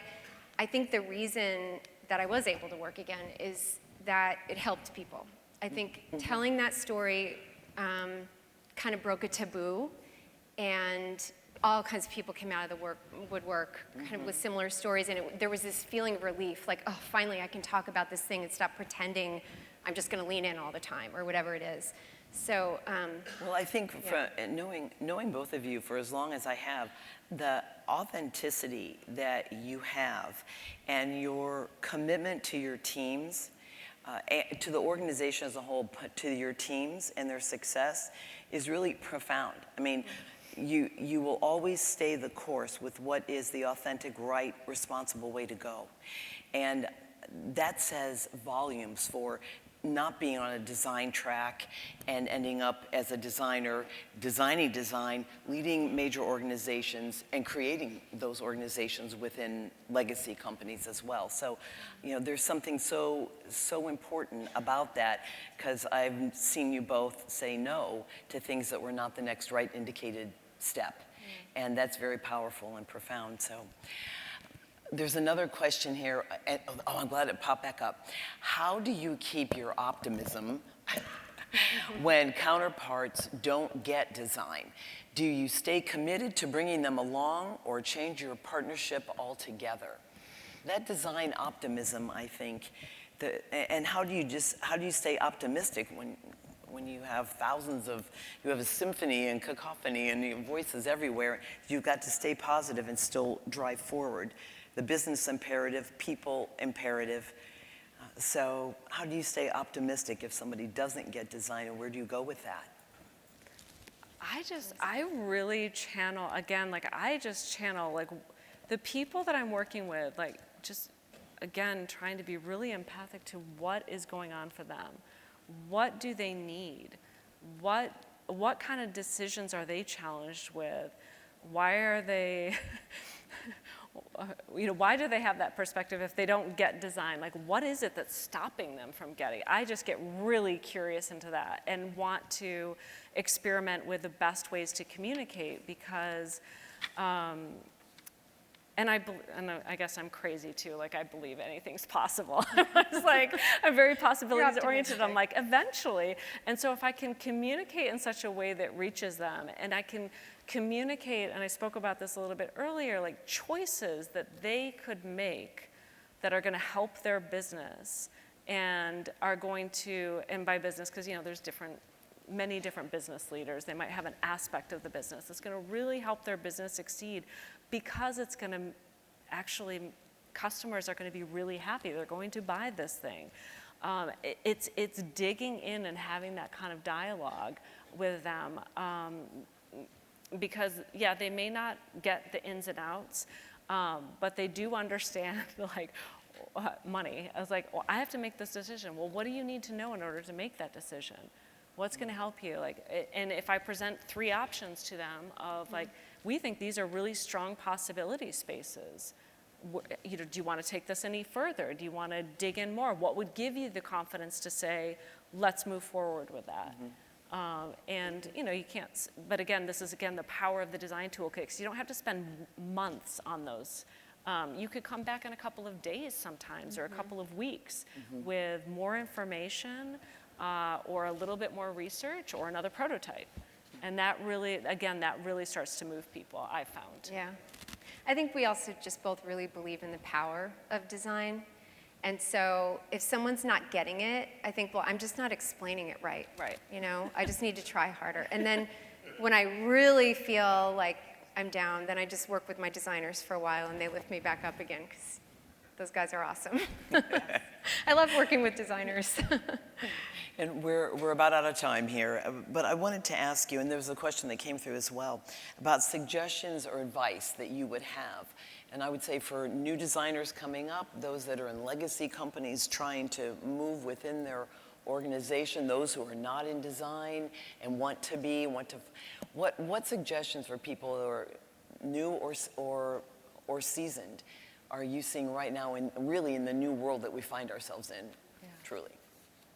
I think the reason that I was able to work again is that it helped people. I think telling that story kind of broke a taboo, and all kinds of people came out of the woodwork kind of with similar stories, and there was this feeling of relief, like, oh, finally I can talk about this thing and stop pretending I'm just going to lean in all the time, or whatever it is. So, well, I think knowing both of you for as long as I have, the authenticity that you have and your commitment to your teams, to the organization as a whole, but to your teams and their success is really profound. I mean, you will always stay the course with what is the authentic, right, responsible way to go. And that says volumes for not being on a design track and ending up as a designer, designing design, leading major organizations and creating those organizations within legacy companies as well. So, you know, there's something so important about that, because I've seen you both say no to things that were not the next right indicated step. And that's very powerful and profound. So there's another question here. Oh, I'm glad it popped back up. How do you keep your optimism when counterparts don't get design? Do you stay committed to bringing them along or change your partnership altogether? That design optimism, I think, and how do you stay optimistic when you have you have a symphony and cacophony and voices everywhere? You've got to stay positive and still drive forward. The business imperative, people imperative. So how do you stay optimistic if somebody doesn't get design, and where do you go with that? I really channel, again, like I just channel like the people that I'm working with, like just, again, trying to be really empathic to what is going on for them. What do they need? What kind of decisions are they challenged with? Why are they, you know, why do they have that perspective if they don't get design? Like, what is it that's stopping them from getting? I just get really curious into that and want to experiment with the best ways to communicate, because, and I guess I'm crazy too, like I believe anything's possible. It's like, I'm very possibilities oriented. I'm like, eventually. And so if I can communicate in such a way that reaches them, and I can communicate, and I spoke about this a little bit earlier, like choices that they could make that are gonna help their business and are going to, and by business, because you know, there's many different business leaders. They might have an aspect of the business that's gonna really help their business succeed, because it's gonna actually, customers are gonna be really happy. They're going to buy this thing. It's digging in and having that kind of dialogue with them. Because yeah, they may not get the ins and outs, but they do understand like money. I was like, well, I have to make this decision. Well, what do you need to know in order to make that decision? What's going to help you? Like, and if I present 3 options to them of like, we think these are really strong possibility spaces. You know, do you want to take this any further? Do you want to dig in more? What would give you the confidence to say, let's move forward with that? And you know, you can't, but again, this is again the power of the design toolkit, because you don't have to spend months on those. You could come back in a couple of days sometimes, or a couple of weeks with more information, or a little bit more research, or another prototype. And that really, again, that really starts to move people, I found. Yeah. I think we also just both really believe in the power of design. And so if someone's not getting it, I think, well, I'm just not explaining it right. Right. You know, I just need to try harder. And then when I really feel like I'm down, then I just work with my designers for a while, and they lift me back up again, because those guys are awesome. I love working with designers. And we're about out of time here, but I wanted to ask you, and there was a question that came through as well, about suggestions or advice that you would have. And I would say for new designers coming up, those that are in legacy companies trying to move within their organization, those who are not in design and want to be, what suggestions for people who are new or seasoned are you seeing right now really in the new world that we find ourselves in, truly?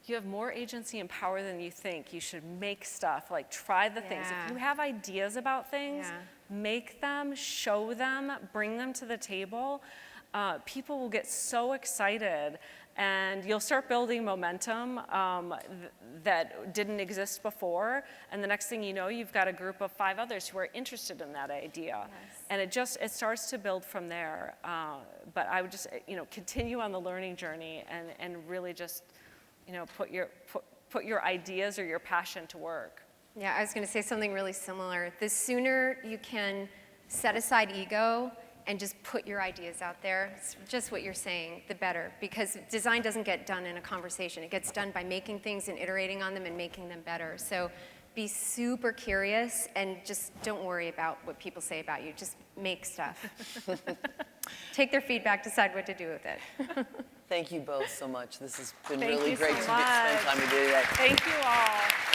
You have more agency and power than you think. You should make stuff, like try the things. If you have ideas about things, make them, show them, bring them to the table. People will get so excited, and you'll start building momentum that didn't exist before. And the next thing you know, you've got a group of 5 others who are interested in that idea. And it starts to build from there. But I would just, you know, continue on the learning journey and really just, you know, put your ideas or your passion to work. Yeah, I was going to say something really similar. The sooner you can set aside ego and just put your ideas out there, it's just what you're saying, the better. Because design doesn't get done in a conversation. It gets done by making things and iterating on them and making them better. So be super curious, and just don't worry about what people say about you. Just make stuff. Take their feedback, decide what to do with it. Thank you both so much. This has been Thank really you great so to spend much. time with you today. Thank you all.